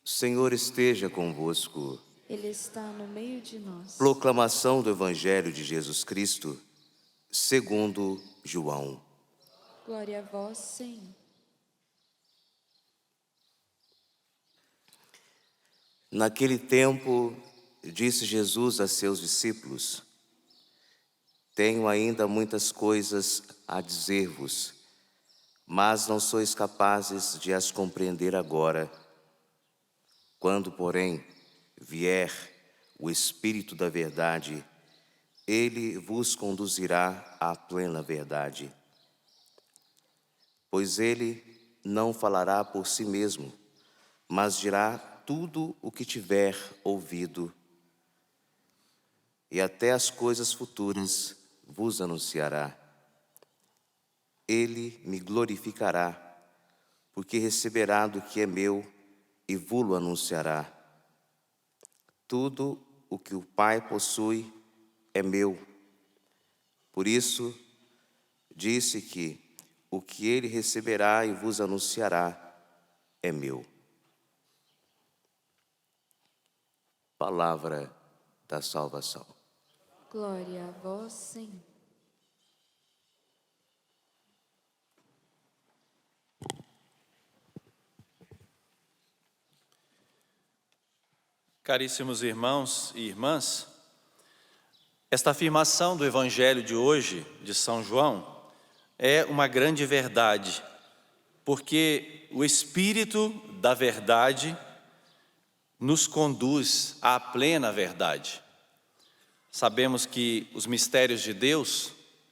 O Senhor esteja convosco. Ele está no meio de nós. Proclamação do Evangelho de Jesus Cristo, segundo João. Glória a vós, Senhor. Naquele tempo, disse Jesus a seus discípulos: Tenho ainda muitas coisas a dizer-vos, mas não sois capazes de as compreender agora. Quando, porém, vier o Espírito da Verdade, ele vos conduzirá à plena verdade. Pois ele não falará por si mesmo, mas dirá tudo o que tiver ouvido, e até as coisas futuras vos anunciará. Ele me glorificará, porque receberá do que é meu e vô-lo anunciará. Tudo o que o Pai possui é meu. Por isso, disse que o que ele receberá e vos anunciará é meu. Palavra da salvação. Glória a vós, Senhor. Caríssimos irmãos e irmãs, esta afirmação do Evangelho de hoje, de São João, é uma grande verdade, porque o Espírito da Verdade nos conduz à plena verdade. Sabemos que os mistérios de Deus,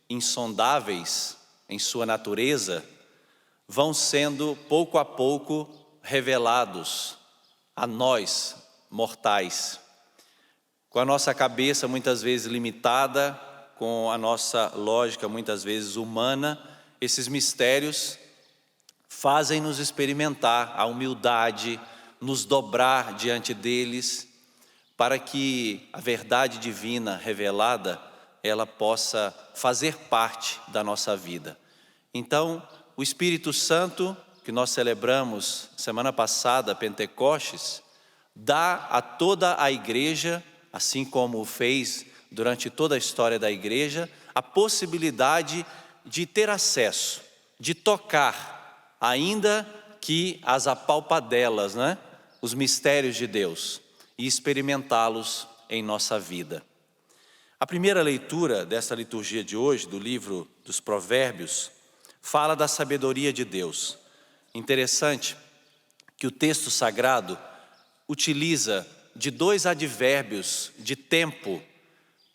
insondáveis em sua natureza, vão sendo pouco a pouco revelados a nós, mortais. Com a nossa cabeça muitas vezes limitada, com a nossa lógica muitas vezes humana, esses mistérios fazem-nos experimentar a humildade, nos dobrar diante deles, para que a verdade divina revelada, ela possa fazer parte da nossa vida. Então, o Espírito Santo, que nós celebramos semana passada, Pentecostes, dá a toda a igreja, assim como o fez durante toda a história da igreja, a possibilidade de ter acesso, de tocar, ainda que as apalpadelas, né? Os mistérios de Deus, e experimentá-los em nossa vida. A primeira leitura dessa liturgia de hoje, do livro dos Provérbios, fala da sabedoria de Deus. Interessante que o texto sagrado utiliza de dois advérbios de tempo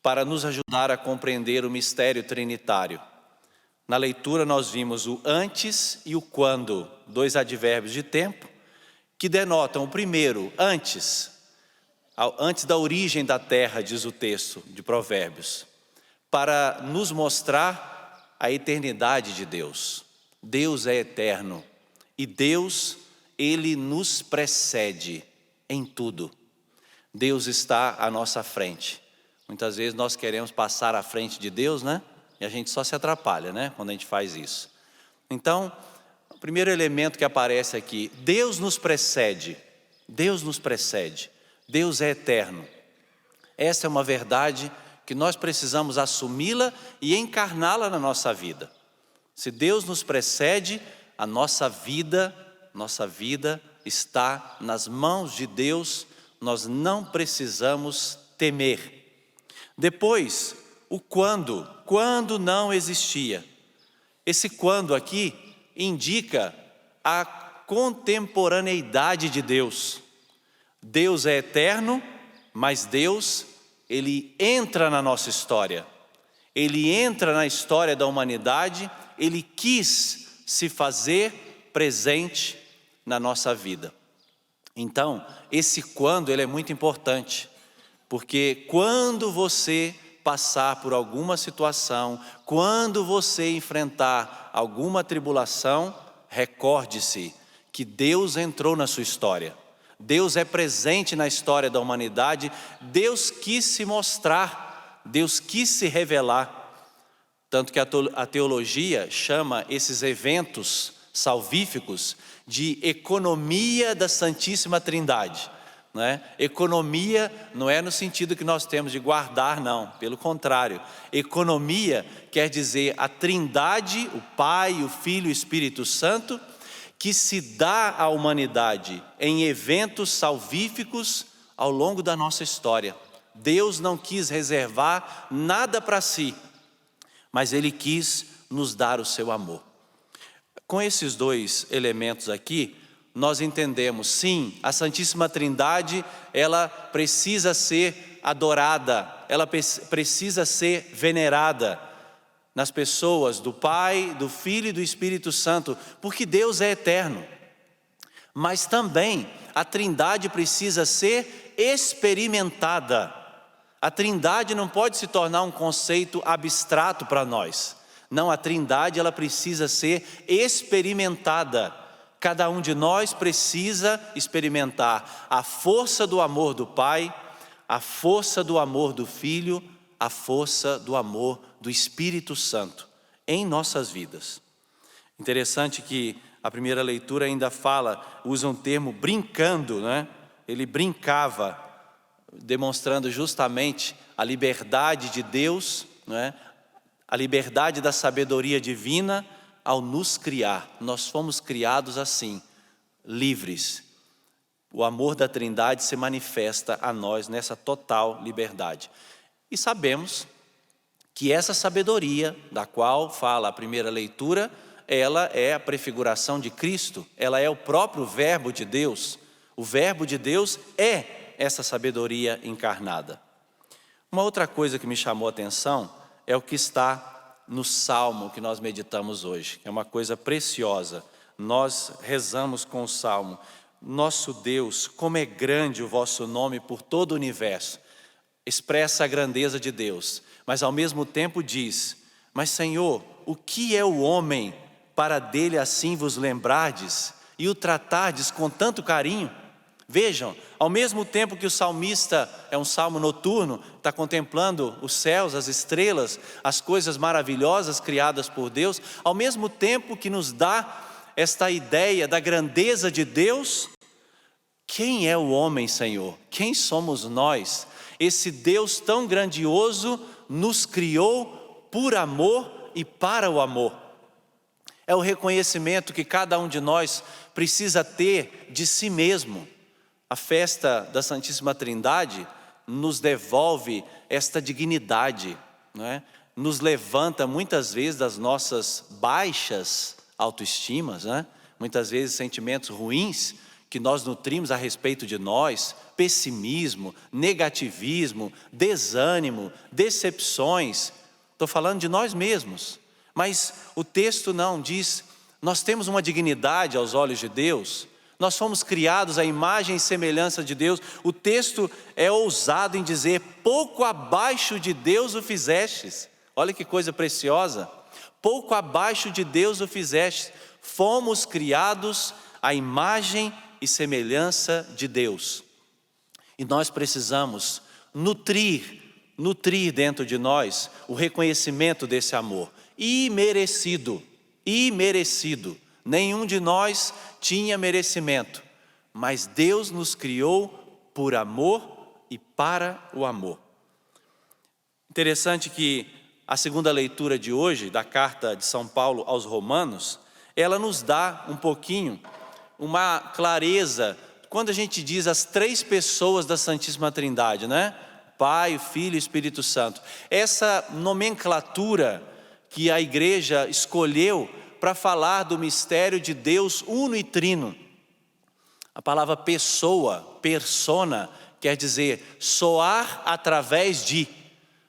para nos ajudar a compreender o mistério trinitário. Na leitura nós vimos o antes e o quando, dois advérbios de tempo, que denotam o primeiro, antes da origem da terra, diz o texto de Provérbios, para nos mostrar a eternidade de Deus. Deus é eterno e Deus, Ele nos precede em tudo. Deus está à nossa frente. Muitas vezes nós queremos passar à frente de Deus, né? E a gente só se atrapalha, né? Quando a gente faz isso. Então, o primeiro elemento que aparece aqui, Deus nos precede. Deus nos precede. Deus é eterno. Essa é uma verdade que nós precisamos assumi-la e encarná-la na nossa vida. Se Deus nos precede, a nossa vida está nas mãos de Deus, nós não precisamos temer. Depois, o quando não existia. Esse quando aqui indica a contemporaneidade de Deus. Deus é eterno, mas Deus, Ele entra na nossa história. Ele entra na história da humanidade, Ele quis se fazer presente na nossa vida. Então, esse quando, ele é muito importante, porque quando você passar por alguma situação, quando você enfrentar alguma tribulação, recorde-se que Deus entrou na sua história. Deus é presente na história da humanidade, Deus quis se mostrar, Deus quis se revelar. Tanto que a teologia chama esses eventos salvíficos de economia da Santíssima Trindade. Não é? Economia não é no sentido que nós temos de guardar, não. Pelo contrário, economia quer dizer a Trindade, o Pai, o Filho e o Espírito Santo, que se dá à humanidade em eventos salvíficos ao longo da nossa história. Deus não quis reservar nada para si, mas Ele quis nos dar o seu amor. Com esses dois elementos aqui, nós entendemos, sim, a Santíssima Trindade, ela precisa ser adorada, ela precisa ser venerada nas pessoas do Pai, do Filho e do Espírito Santo, porque Deus é eterno. Mas também a Trindade precisa ser experimentada. A Trindade não pode se tornar um conceito abstrato para nós. Não, a Trindade ela precisa ser experimentada. Cada um de nós precisa experimentar a força do amor do Pai, a força do amor do Filho, a força do amor do Espírito Santo em nossas vidas. Interessante que a primeira leitura ainda usa um termo brincando, né? Ele brincava, demonstrando justamente a liberdade de Deus, né? A liberdade da sabedoria divina ao nos criar. Nós fomos criados assim, livres. O amor da Trindade se manifesta a nós nessa total liberdade. E sabemos que essa sabedoria, da qual fala a primeira leitura, ela é a prefiguração de Cristo, ela é o próprio Verbo de Deus. O Verbo de Deus é essa sabedoria encarnada. Uma outra coisa que me chamou a atenção é o que está no Salmo que nós meditamos hoje, que é uma coisa preciosa. Nós rezamos com o Salmo: nosso Deus, como é grande o vosso nome por todo o universo. Expressa a grandeza de Deus, mas ao mesmo tempo diz: mas Senhor, o que é o homem para dele assim vos lembrardes e o tratardes com tanto carinho? Vejam, ao mesmo tempo que o salmista é um salmo noturno, está contemplando os céus, as estrelas, as coisas maravilhosas criadas por Deus, ao mesmo tempo que nos dá esta ideia da grandeza de Deus, quem é o homem, Senhor? Quem somos nós? Esse Deus tão grandioso nos criou por amor e para o amor. É o reconhecimento que cada um de nós precisa ter de si mesmo. A festa da Santíssima Trindade nos devolve esta dignidade, não é? Nos levanta muitas vezes das nossas baixas autoestimas, né? Muitas vezes sentimentos ruins que nós nutrimos a respeito de nós, pessimismo, negativismo, desânimo, decepções. Estou falando de nós mesmos, mas o texto não diz, nós temos uma dignidade aos olhos de Deus. Nós fomos criados à imagem e semelhança de Deus. O texto é ousado em dizer: pouco abaixo de Deus o fizestes. Olha que coisa preciosa. Pouco abaixo de Deus o fizestes. Fomos criados à imagem e semelhança de Deus. E nós precisamos nutrir dentro de nós o reconhecimento desse amor. Imerecido. Nenhum de nós tinha merecimento, mas Deus nos criou por amor e para o amor. Interessante que a segunda leitura de hoje, da carta de São Paulo aos Romanos, ela nos dá um pouquinho, uma clareza, quando a gente diz as três pessoas da Santíssima Trindade, né? Pai, Filho e Espírito Santo. Essa nomenclatura que a igreja escolheu para falar do mistério de Deus uno e trino. A palavra pessoa, persona, quer dizer soar através de.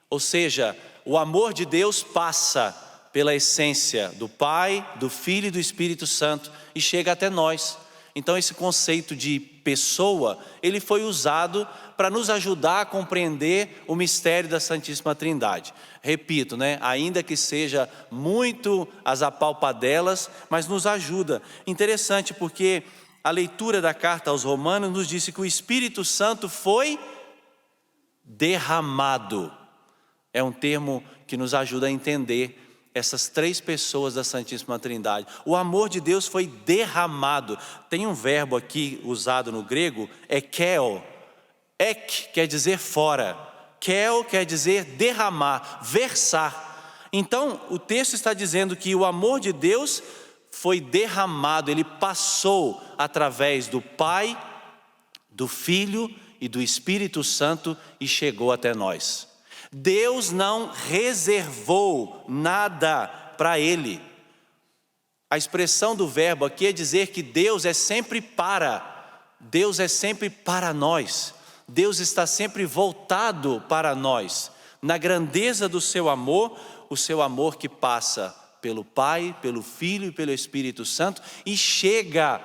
Ou seja, o amor de Deus passa pela essência do Pai, do Filho e do Espírito Santo e chega até nós. Então esse conceito de pessoa, ele foi usado para nos ajudar a compreender o mistério da Santíssima Trindade. Repito, né? Ainda que seja muito as apalpadelas, mas nos ajuda. Interessante porque a leitura da carta aos Romanos nos disse que o Espírito Santo foi derramado. É um termo que nos ajuda a entender essas três pessoas da Santíssima Trindade. O amor de Deus foi derramado. Tem um verbo aqui usado no grego, ekeo. Ek quer dizer fora, kel quer dizer derramar, versar. Então o texto está dizendo que o amor de Deus foi derramado, ele passou através do Pai, do Filho e do Espírito Santo e chegou até nós. Deus não reservou nada para Ele. A expressão do verbo aqui é dizer que Deus é sempre para nós. Deus está sempre voltado para nós. Na grandeza do seu amor, o seu amor que passa pelo Pai, pelo Filho e pelo Espírito Santo e chega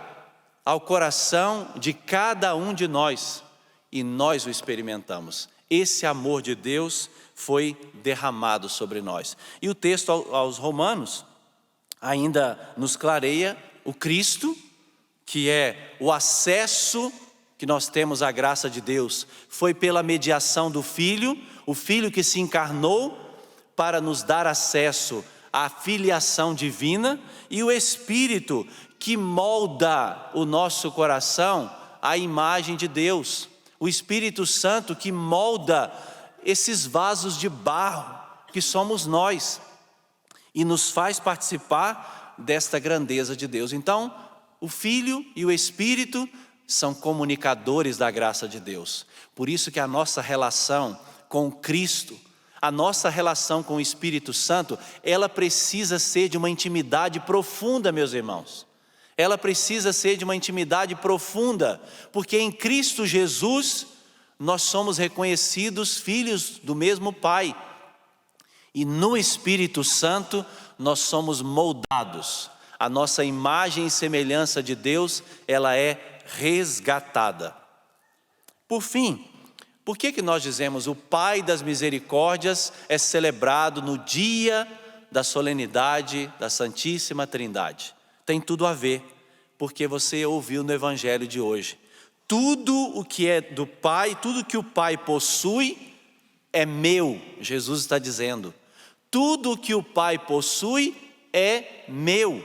ao coração de cada um de nós e nós o experimentamos. Esse amor de Deus foi derramado sobre nós. E o texto aos Romanos ainda nos clareia o Cristo, que é o acesso que nós temos à graça de Deus, foi pela mediação do Filho, o Filho que se encarnou para nos dar acesso à filiação divina, e o Espírito que molda o nosso coração à imagem de Deus. O Espírito Santo que molda esses vasos de barro que somos nós e nos faz participar desta grandeza de Deus. Então, o Filho e o Espírito são comunicadores da graça de Deus. Por isso que a nossa relação com Cristo, a nossa relação com o Espírito Santo, ela precisa ser de uma intimidade profunda, meus irmãos. Ela precisa ser de uma intimidade profunda, porque em Cristo Jesus nós somos reconhecidos filhos do mesmo Pai. E no Espírito Santo nós somos moldados. A nossa imagem e semelhança de Deus, ela é resgatada. Por fim, por que nós dizemos o Pai das Misericórdias é celebrado no dia da solenidade da Santíssima Trindade? Tem tudo a ver, porque você ouviu no Evangelho de hoje. Tudo o que é do Pai, tudo que o Pai possui é meu, Jesus está dizendo. Tudo o que o Pai possui é meu.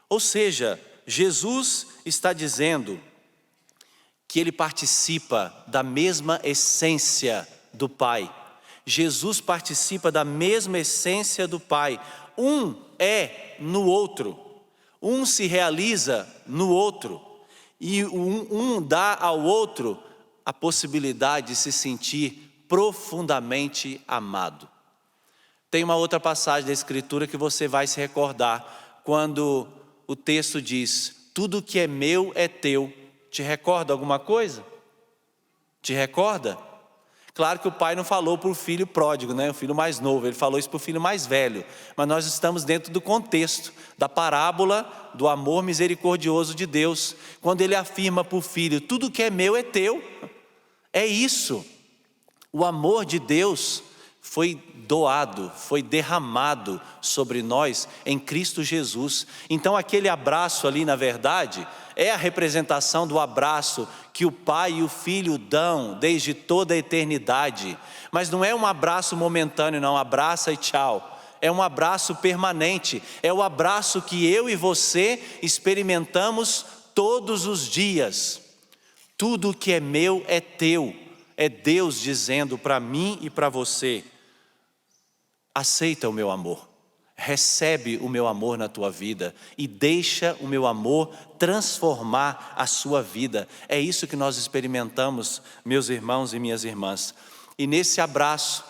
Ou seja, Jesus está dizendo que Ele participa da mesma essência do Pai. Jesus participa da mesma essência do Pai. Um é no outro. Um se realiza no outro. E um dá ao outro a possibilidade de se sentir profundamente amado. Tem uma outra passagem da Escritura que você vai se recordar, quando o texto diz, tudo que é meu é teu. Te recorda alguma coisa? Te recorda? Claro que o pai não falou para o filho pródigo, né? O filho mais novo, ele falou isso para o filho mais velho. Mas nós estamos dentro do contexto da parábola do amor misericordioso de Deus. Quando ele afirma para o filho, tudo que é meu é teu. É isso. O amor de Deus foi doado, foi derramado sobre nós em Cristo Jesus. Então aquele abraço ali, na verdade, é a representação do abraço que o Pai e o Filho dão desde toda a eternidade. Mas não é um abraço momentâneo, não, abraça e tchau. É um abraço permanente, é o abraço que eu e você experimentamos todos os dias. Tudo que é meu é teu, é Deus dizendo para mim e para você, aceita o meu amor, recebe o meu amor na tua vida e deixa o meu amor transformar a sua vida. É isso que nós experimentamos, meus irmãos e minhas irmãs. E nesse abraço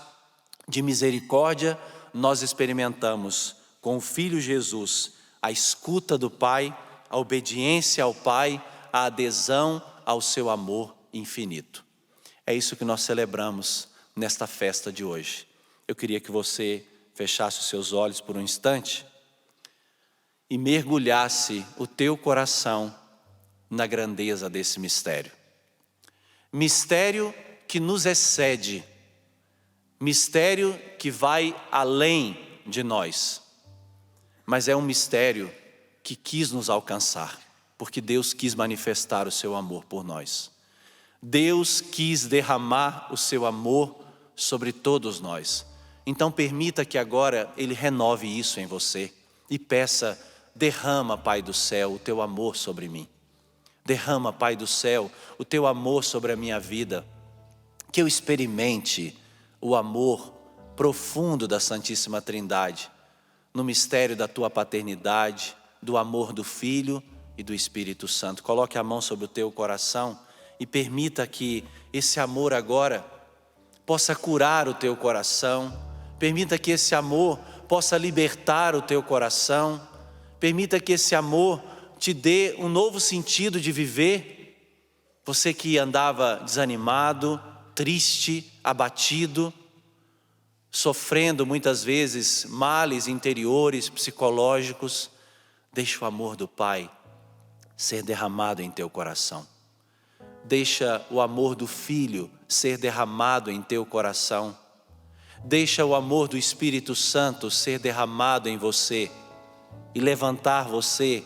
de misericórdia, nós experimentamos com o Filho Jesus a escuta do Pai, a obediência ao Pai, a adesão ao seu amor infinito. É isso que nós celebramos nesta festa de hoje. Eu queria que você fechasse os seus olhos por um instante e mergulhasse o teu coração na grandeza desse mistério. Mistério que nos excede, mistério que vai além de nós, mas é um mistério que quis nos alcançar, porque Deus quis manifestar o seu amor por nós. Deus quis derramar o seu amor sobre todos nós. Então permita que agora Ele renove isso em você e peça: derrama, Pai do céu, o teu amor sobre mim. Derrama, Pai do céu, o teu amor sobre a minha vida. Que eu experimente o amor profundo da Santíssima Trindade, no mistério da tua paternidade, do amor do Filho e do Espírito Santo. Coloque a mão sobre o teu coração e permita que esse amor agora possa curar o teu coração. Permita que esse amor possa libertar o teu coração. Permita que esse amor te dê um novo sentido de viver. Você que andava desanimado, triste, abatido, sofrendo muitas vezes males interiores, psicológicos, deixa o amor do Pai ser derramado em teu coração. Deixa o amor do Filho ser derramado em teu coração. Deixa o amor do Espírito Santo ser derramado em você e levantar você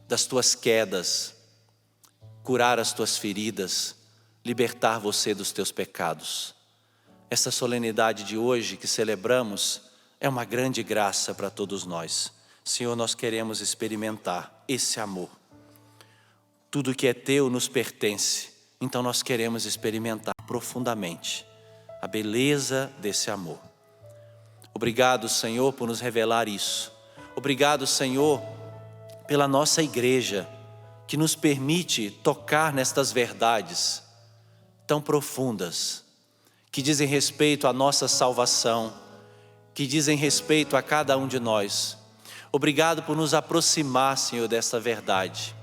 das tuas quedas, curar as tuas feridas, libertar você dos teus pecados. Essa solenidade de hoje que celebramos é uma grande graça para todos nós. Senhor, nós queremos experimentar esse amor. Tudo que é teu nos pertence, então nós queremos experimentar profundamente a beleza desse amor. Obrigado, Senhor, por nos revelar isso. Obrigado, Senhor, pela nossa igreja, que nos permite tocar nestas verdades tão profundas, que dizem respeito à nossa salvação, que dizem respeito a cada um de nós. Obrigado por nos aproximar, Senhor, dessa verdade.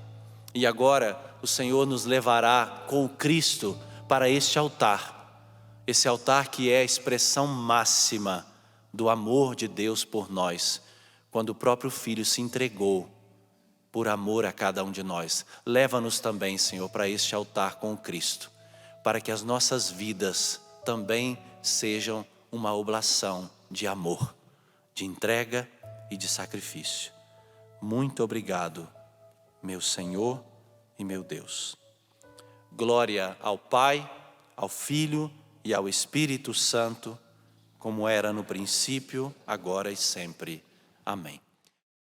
E agora o Senhor nos levará com o Cristo para este altar. Esse altar que é a expressão máxima do amor de Deus por nós, quando o próprio Filho se entregou por amor a cada um de nós. Leva-nos também, Senhor, para este altar com o Cristo, para que as nossas vidas também sejam uma oblação de amor, de entrega e de sacrifício. Muito obrigado, meu Senhor e meu Deus. Glória ao Pai, ao Filho e ao Espírito Santo, como era no princípio, agora e sempre. Amém.